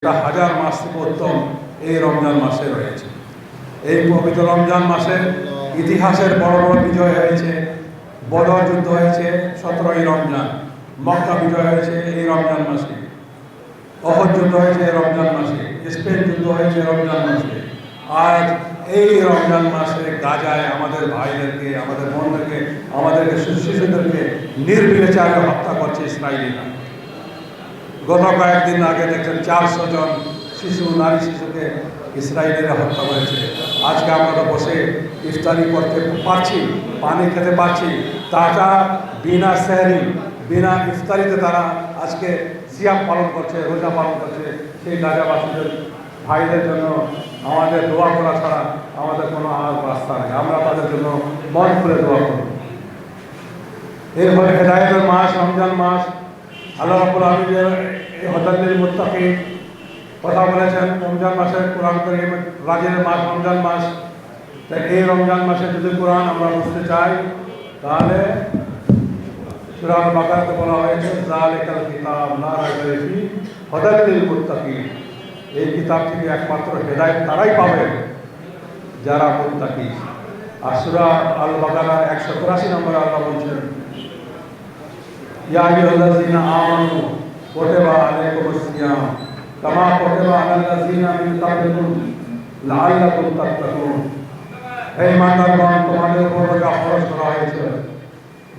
হাজার মাস থেকে উত্তম এই রমজান মাসে রয়েছে। এই পবিত্র রমজান মাসে ইতিহাসের বড় বড় বিজয় হয়েছে। বদর যুদ্ধ হয়েছে 17ই রমজান, মক্কা বিজয় হয়েছে এই রমজান মাসে, অহদ যুদ্ধ হয়েছে রমজান মাসে, স্পেন যুদ্ধ হয়েছে রমজান মাসে। আজ এই রমজান মাসে গাজায় আমাদের ভাইদেরকে, আমাদের বোনদেরকে, আমাদেরকে শিশুদেরকে নির্বিচারে হত্যা করছে ইসরায়েলিরা। গত কয়েকদিন আগে দেখছেন 400 জন নারী শিশুকে ইসরায়েলিরা হত্যা করেছে। আজকে আমরা বসে ইফতারি করতে পারছি, পানি খেতে পারছি, তারা বিনা সেহরি, বিনা ইফতারিতে তারা আজকে সিয়াম পালন করছে, রোজা পালন করছে। সেই গাজাবাসীদের ভাইদের জন্য আমাদের দোয়া করা ছাড়া আমাদের কোনো আর রাস্তা নেই। আমরা তাদের জন্য মন খুলে দোয়া করব। এরপরে হেদায়েতের মাস রমজান মাস, আল্লাহ রাব্বুল আলামিন হুদাল মুত্তাকিন কথা বলেছেন রমজান মাসের কোরআন কারীম রাজের মাস রমজান মাস। তাই এই রমজান মাসে যদি কোরআন আমরা বুঝতে চাই তাহলে সূরা আল বাকারাতে বলা হয়েছে যালিকাল কিতাব লা রাইবা ফীহি হুদাল মুত্তাকিন। এই কিতাব থেকে একমাত্র হেদায়েত তারাই পাবেন যারা মুত্তাকি। আর সূরা আল বাকারা 183 নম্বরে আল্লাহ বলছেন ইয়া আইয়ুহাল্লাযীনা আমানু কুতিবা আলাইকুমুস সিয়াম কামা কুতিবা আলাল লাযীনা মিন ক্বাবলিকুম লাআল্লাকুম তাত্তাকুন। হে ঈমানদারগণ, তোমাদের উপর রোজা ফরজ করা হয়েছে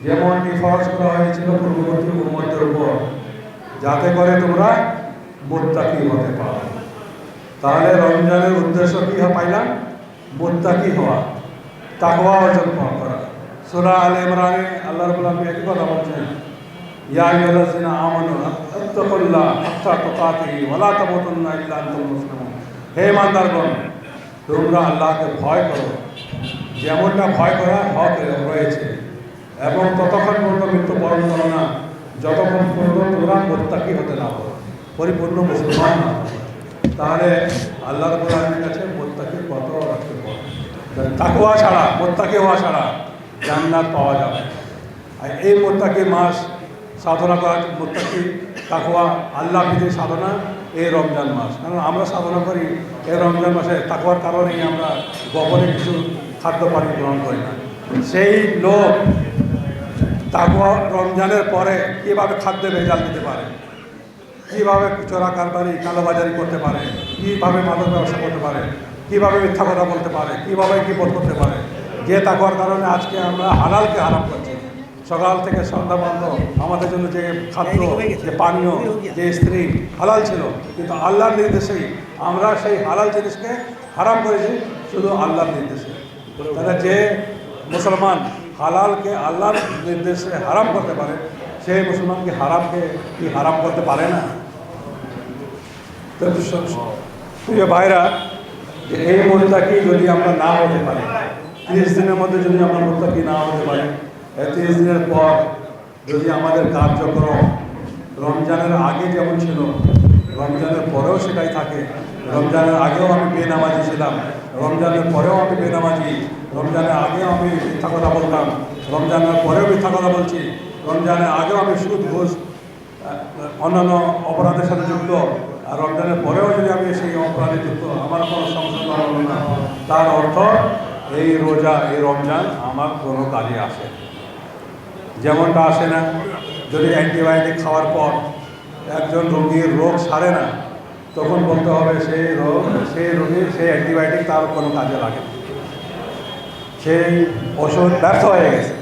যেমনটি ফরজ করা হয়েছিল পূর্ববর্তী উম্মতের উপর, যাতে করে তোমরা মুত্তাকি হতে পারো। তাহলে রমজানের উদ্দেশ্য কি পাইলাম? মুত্তাকি হওয়া, তাকওয়া অর্জন করা। সূরা আল ইমরানে আল্লাহ রাব্বুল আলামিন একই কথা বলছেন ইয়া আইয়ুহাল্লাযীনা আমানু আত্তাকুল্লাহ হাক্কা তুকাতিহি ওয়া লা তামুতুন্না ইল্লা আনতুম মুসলিমুন। হে ঈমানদারগণ, তোমরা আল্লাহকে ভয় করো যেমনটা ভয় করা হক রয়েছে, এবং ততক্ষণ পর্যন্ত মৃত্যুবরণ করো না যতক্ষণ পর্যন্ত তোমরা মুত্তাকি হতে না পারো, পরিপূর্ণ মুসলমান না। তাহলে আল্লাহ রাব্বুল আলামিনের কাছে মুত্তাকির কত রাখতে হবে। তাকওয়া ছাড়া, মুত্তাকি হওয়া ছাড়া জান্নাত পাওয়া যাবে। আর এই মুত্তাকি মাস সাধনা করা, মুত্তাকি তাকওয়া আল্লাহ ভীতির সাধনা এই রমজান মাস। কারণ আমরা সাধনা করি এই রমজান মাসে তাকওয়ার কারণেই আমরা গোপনে কিছু খাদ্য পানি গ্রহণ করি না। সেই লোক তাকওয়া রমজানের পরে কীভাবে খাদ্যে ভেজাল দিতে পারে, কীভাবে চোরা কারবারি কালোবাজারি করতে পারে, কীভাবে মাদক ব্যবসা করতে পারে, কীভাবে মিথ্যা কথা বলতে পারে, কীভাবে বিপদ করতে পারে, যে তাকওয়ার কারণে আজকে আমরা হালালকে হারাম করছি। সকাল থেকে সন্ধ্যা পর্যন্ত আমাদের জন্য যে খাদ্য, যে পানীয়, যে স্ত্রী হালাল ছিল, কিন্তু আল্লাহর নির্দেশেই আমরা সেই হালাল জিনিসকে হারাম করেছি শুধু আল্লাহর নির্দেশে। তাহলে যে মুসলমান হালালকে আল্লাহর নির্দেশে হারাম করতে পারে, সেই মুসলমানকে হারামকে কি হারাম করতে পারে না? প্রিয় ভাইরা, যে এই মুত্তাকি যদি আমরা না হতে পারি, 30 দিনের মধ্যে যদি আমরা মুত্তাকি না হতে পারি, 30 দিনের পর যদি আমাদের কার্যক্রম রমজানের আগে যেমন ছিল রমজানের পরেও সেটাই থাকে, রমজানের আগেও আমি বেনামাজি ছিলাম, রমজানের পরেও আমি বেনামাজি, রমজানের আগেও আমি মিথ্যা কথা বলতাম, রমজানের পরেও মিথ্যা কথা বলছি, রমজানের আগেও আমি সুদ ঘুষ অন্যান্য অপরাধের সাথে যুক্ত, আর রমজানের পরেও যদি আমি সেই অপরাধে যুক্ত, আমার কোনো সংশোধন হলো না, তার অর্থ এই রোজা, এই রমজান আমার কোনো কাজে আসে। যেমনটা আসে না যদি অ্যান্টিবায়োটিক খাওয়ার পর একজন রোগীর রোগ সারে না, তখন বলতে হবে সেই রোগীর সেই অ্যান্টিবায়োটিক তার কোনো কাজে লাগে, সেই ওষুধ ব্যর্থ হয়ে গেছে।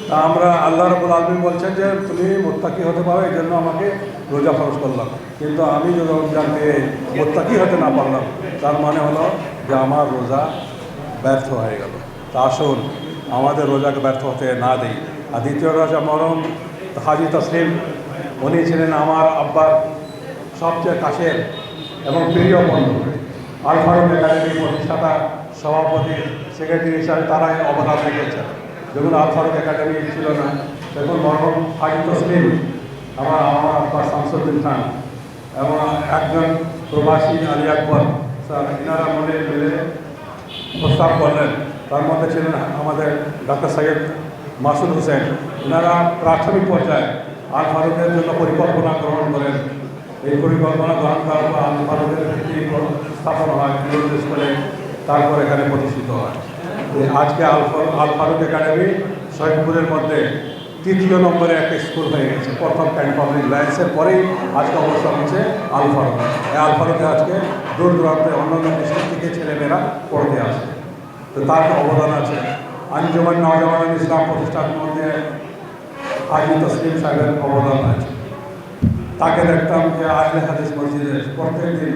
তা আমরা আল্লাহ রাব্বুল আলামিন বলছেন যে তুমি মুত্তাকি হতে পারো, এই জন্য আমাকে রোজা ফরজ করলাম, কিন্তু আমি যদি রমজানকে মুত্তাকি হতে না পারলাম, তার মানে হলো যে আমার রোজা ব্যর্থ হয়ে গেল। তা আসুন আমাদের রোজাকে ব্যর্থ হতে না দিই। আর দ্বিতীয় রোজা মরম হাজি তসলিম, উনি ছিলেন আমার আব্বার সবচেয়ে কাছের এবং প্রিয় বন্ধু। আল ফারুক একাডেমি প্রতিষ্ঠাতা, সভাপতি, সেক্রেটারি হিসাবে তারাই অবদান রেখেছেন। যখন আল ফারুক একাডেমি ছিল না, তখন মরহম হাজি তসলিম, আমার আব্বা শামসুদ্দিন খান এবং একজন প্রবাসী আলী আকবর স্যার, এনারা মনে মিলে প্রস্তাব করলেন। তার মধ্যে ছিলেন আমাদের ডক্টর সৈয়দ মাসুদ হোসেন। এনারা প্রাথমিক পর্যায়ে আল ফারুকের জন্য পরিকল্পনা গ্রহণ করেন এই পরিকল্পনা গ্রহণ করার পর আল ফারুকের ভিত্তি স্থাপন হয় নুরুল স্কুলে, তারপর এখানে প্রতিষ্ঠিত হয়। আজকে আল ফারুক একাডেমি শহীদপুরের মধ্যে 3য় নম্বরে একটা স্কুল হয়ে গেছে। প্রথম ক্যান্ট পাবলিক লাইন্সের পরেই আজকে অবস্থান হচ্ছে আল ফারুক। এই আল ফারুকে আজকে দূর দূরান্তে অন্যান্য ডিস্ট্রিক্ট থেকে ছেলেমেয়েরা পড়তে আসে। তো তার অবদান আছে। আঞ্জুমান নওজওয়ান ইসলাম প্রতিষ্ঠানের মধ্যে হাজি তসলিম সাহেবের অবদান আছে। তাকে দেখতাম যে আহলে হাদিস মসজিদে প্রত্যেক দিন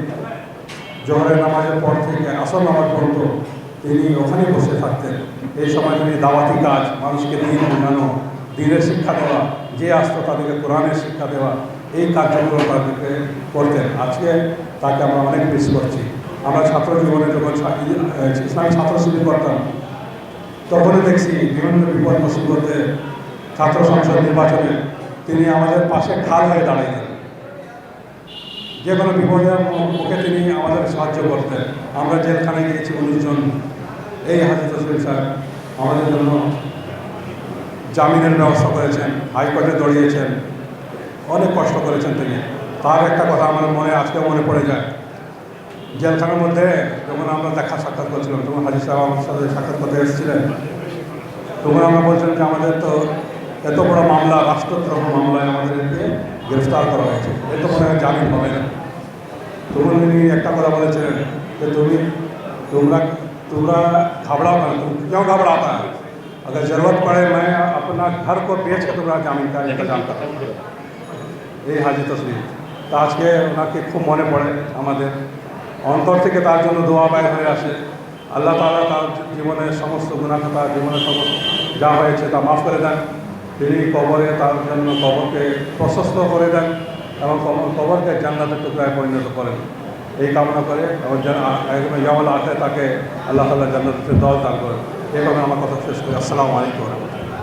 জোহরের নামাজের পর থেকে আসর নামাজ পর্যন্ত তিনি ওখানে বসে থাকতেন। এই সময় তিনি দাওয়াতি কাজ, মানুষকে দিন বোঝানো, দিনের শিক্ষা দেওয়া, যে আসতো তাদেরকে কোরআনের শিক্ষা দেওয়া, এই কার্যক্রম তাদেরকে করতেন। আজকে তাকে আমরা অনেক মিস করছি। আমরা ছাত্র জীবনে যখন ইসলামী ছাত্র শিবির করতাম, তখনই দেখছি বিভিন্ন বিপদ মুসিবতে ছাত্র সংসদ নির্বাচনে তিনি আমাদের পাশে ঢাল হয়ে দাঁড়াইতেন। যে কোনো বিপদের মুখে তিনি আমাদের সাহায্য করতেন। আমরা জেলখানায় গিয়েছি 19 জন। এই হাজি তসলিম সাহেব আমাদের জন্য জামিনের ব্যবস্থা করেছেন, হাইকোর্টে দৌড়িয়েছেন, অনেক কষ্ট করেছেন তিনি। তার একটা কথা আমার মনে আজকেও মনে পড়ে যায়। জেলখানার মধ্যে যখন আমরা দেখা সাক্ষাৎ করছিলাম, তখন হাজি সাহেব আমার সাথে সাক্ষাৎ করতে এসেছিলেন। তখন আমরা বলছিলাম যে আমাদের তো এত বড় মামলা, রাষ্ট্রদ্রোহ মামলায় আমাদেরকে গ্রেফতার করা হয়েছে, এত মনে হয় জামিন হবে না। তখন তিনি একটা কথা বলেছিলেন যে তোমরা घबराओ ना, तुम क्यों घबराता है? अगर ज़रूरत पड़े मैं अपना घर को बेच के তোমরা জামিন का इंतजाम करता हूँ। এই হাজি তসলিম। তা আজকে ওনাকে খুব মনে পড়ে আমাদের, অন্তর থেকে তার জন্য দোয়া বাইর হয়ে আসে। আল্লাহ তাআলা তার জীবনের সমস্ত গুনাহ, তার জীবনের সমস্ত যা হয়েছে তা মাফ করে দেন। তিনি কবরে তার জন্য কবরকে প্রশস্ত করে দেন এবং কবরকে জান্নাতের টুকরায় পরিণত করেন, এই কামনা করে এবং ইয়াউল আখিরাতে তাকে আল্লাহ তাআলা জান্নাতের দল দান করেন। এইভাবে আমার কথা শেষ করি। আসসালামু আলাইকুম ওয়া রাহমাতুল্লাহ।